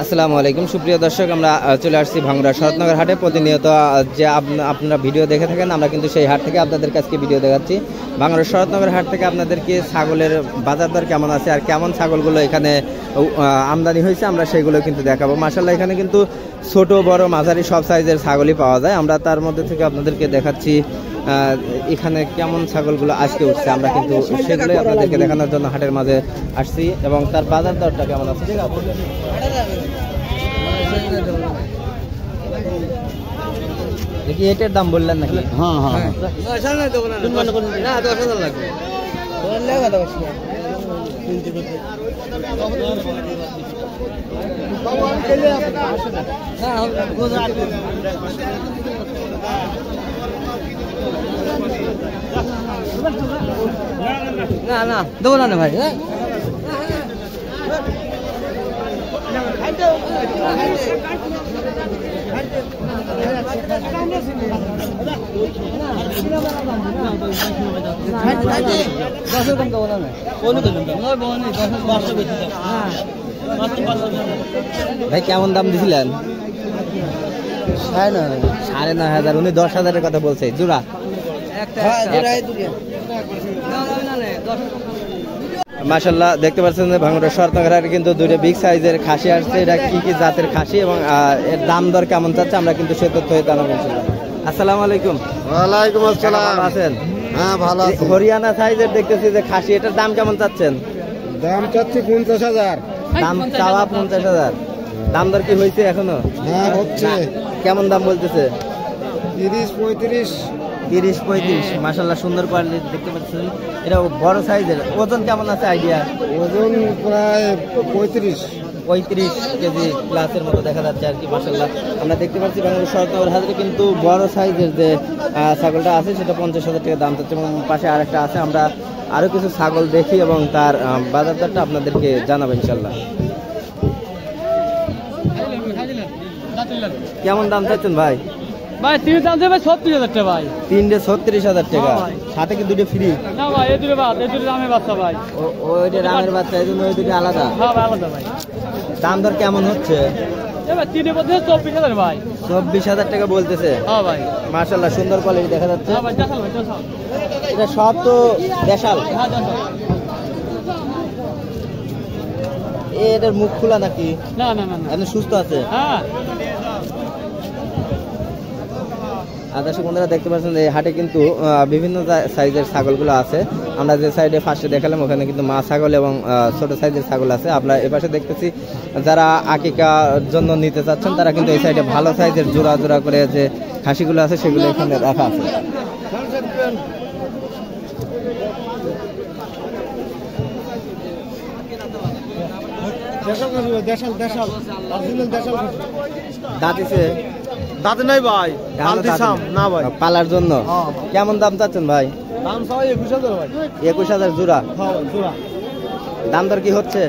আসসালামু আলাইকুম সুপ্রিয় দর্শক, আমরা চলে আসছি ভাঙ্গুড়া শরৎনগর হাটে। প্রতিনিয়ত যে আপনারা ভিডিও দেখে থাকেন, আমরা কিন্তু সেই হাট থেকে আপনাদের কাছে ভিডিও দেখাচ্ছি। ভাঙ্গুড়া শরৎনগর হাট থেকে আপনাদেরকে ছাগলের বাজার দর কেমন আছে আর কেমন ছাগলগুলো এখানে আমদানি হয়েছে আমরা সেইগুলো কিন্তু দেখাবো। মাশাআল্লাহ, এখানে কিন্তু ছোট বড় মাঝারি সব সাইজের ছাগলই পাওয়া যায়। আমরা তার মধ্যে থেকে আপনাদেরকে দেখাচ্ছি এখানে কেমন ছাগলগুলো আজকে উঠছে। আমরা কিন্তু সেগুলোই আপনাদেরকে দেখানোর জন্য হাটের মাঝে আসছি এবং তার বাজার দরটা কেমন আছে দেখি। এটার দাম বললেন নাকি? হ্যাঁ হ্যাঁ না না দেবো না ভাই। ভাই কেমন দাম দিছিলেন? 9,500। উনি 10,000-এর কথা বলছে জোড়া। মাশাআল্লাহ, দেখতে পাচ্ছেন যে ভাঙ্গুড়া শরৎনগর হাটে কিন্তু দুটো বিগ সাইজের খাসি আসছে। এটা কি কি জাতের খাসি এবং এর দাম দর কেমন চাচ্ছে আমরা কিন্তু সে তথ্য জানাবো। আসসালামু আলাইকুম। ওয়ালাইকুম আসসালাম। ভালো আছেন? হ্যাঁ ভালো আছি। হরিয়ানা সাইজের দেখতেছি যে খাসি, এটার দাম কেমন চাচ্ছেন? দাম চাচ্ছি 50,000। দাম চাওয়া 50,000। দাম দর কি হয়েছে এখনো? হ্যাঁ হচ্ছে। কেমন দাম বলতেছে? 30-35। 30-35। মাশাআল্লাহ, সুন্দর কোয়ালিটি দেখতে পাচ্ছেন। এটা বড় সাইজের। ওজন কেমন আছে আইডিয়া? ওজন প্রায় 35 কেজি প্লাসের মতো দেখা যাচ্ছে আর কি। মাশাআল্লাহ, আমরা দেখতে পাচ্ছি ভাঙ্গুড়া শরৎনগর হাটে কিন্তু বড় সাইজের যে ছাগলটা আছে সেটা 50,000 টাকা দাম চাচ্ছে এবং পাশে আরেকটা আছে। আমরা আরো কিছু ছাগল দেখি এবং তার বাজার দরটা আপনাদেরকে জানাবো ইনশাল্লাহ। কেমন দাম চাচ্ছেন ভাই? ভাই তিন দাম দেবে 36,000 টাকা ভাই। 3টে 36,000 টাকা। সাথে কি দুটো ফ্রি? না ভাই, এই দুটো বাদ, এই দুটো দামের বাচ্চা ভাই। ওইটা রামের বাচ্চা, এই জন্য ওই দুটো আলাদা। হ্যাঁ ভাই, আলাদা ভাই। দাম দর কেমন হচ্ছে? এবার তিনের মধ্যে 24,000 ভাই। 24,000 টাকা বলতেছে। হ্যাঁ ভাই। মাশাআল্লাহ, সুন্দর কোয়ালিটি দেখা যাচ্ছে। হ্যাঁ ভাই, দেশাল ভাই, দেশাল। এটা সব তো দেশাল। হ্যাঁ দেশাল। এটার মুখ খোলা নাকি? না না না, আপনি সুস্থ আছে? হ্যাঁ। দর্শক বন্ধুরা দেখতে পাচ্ছেন এই হাটে কিন্তু বিভিন্ন সাইজের ছাগলগুলো আছে। আমরা যে সাইডে ফার্স্টে দেখালাম ওখানে কিন্তু মা ছাগল এবং ছোট সাইজের ছাগল আছে। আমরা এপাশে দেখতেছি যারা আকিকার জন্য নিতে চাচ্ছেন তারা কিন্তু এই সাইডে ভালো সাইজের জোড়া জোড়া করে যে খাসিগুলো আছে সেগুলো এখানে রাখা আছে। দাঁতে নাই ভাই। না ভাই, পালার জন্য কেমন দাম চাচ্ছেন ভাই? দাম সবাই 21,000 ভাই। 21,000 জোড়া। হ্যাঁ জোড়া। দাম দর কি হচ্ছে?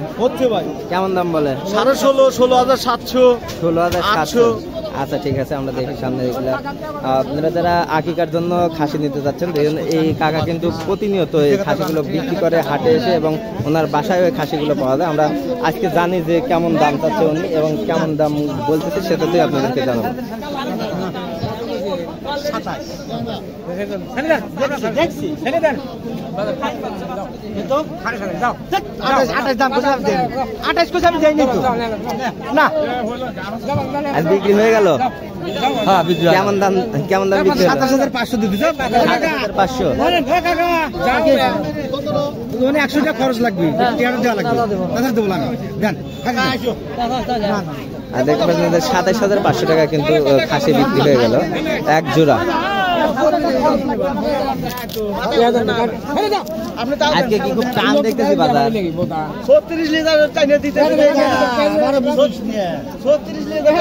ভাই কেমন দাম বলে? 16,500, 16,700, 16,700। আচ্ছা ঠিক আছে, আমরা দেখি সামনে এগুলা। আপনারা যারা আকিকার জন্য খাসি নিতে যাচ্ছেন, এই কাকা কিন্তু প্রতিনিয়ত এই খাসিগুলো বিক্রি করে হাটে এসে এবং ওনার বাসায় ওই খাসিগুলো পাওয়া যায়। আমরা আজকে জানি যে কেমন দাম চাচ্ছে উনি এবং কেমন দাম বলতেছে সেটাতেই আপনাদেরকে জানাবো। বিক্রি হয়ে গেল। কেমন দাম বিক্রি? 27,500 দিবি। 27,500। 100 টাকা খরচ লাগবে, দেওয়া লাগবে। দেবো না আর দেখতে পাচ্ছেন 27,500 টাকা কিন্তু খাসি বিক্রি হয়ে গেল এক জোড়া। আজকে কি খুব টান দেখতেছি বাজার। 36 লিটার চাইনা দিতে। 36 লিটার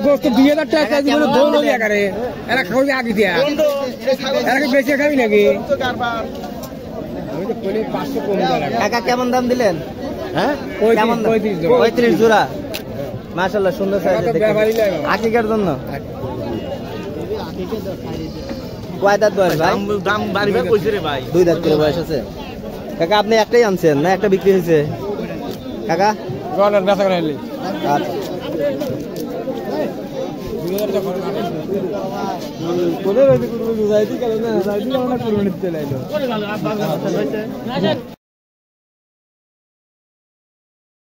গোস্ত 2,000 টাকা জীবনে দৌড় এগারে এরা খাওয়া আগে দিয়া এরা বেশি খাবি নাকি? কাকা কেমন দাম দিলেন? হ্যাঁ 35 জোড়া। মাশাআল্লাহ সুন্দর সাইজের দেখতে। আকিকার জন্য কয় দাঁত বয়স ভাই? দাম বাড়িবে কইছে রে ভাই। 2 দাঁত করে বয়স আছে। কাকা আপনি একটাই আনছেন না একটা বিক্রি হয়েছে কাকা? আচ্ছা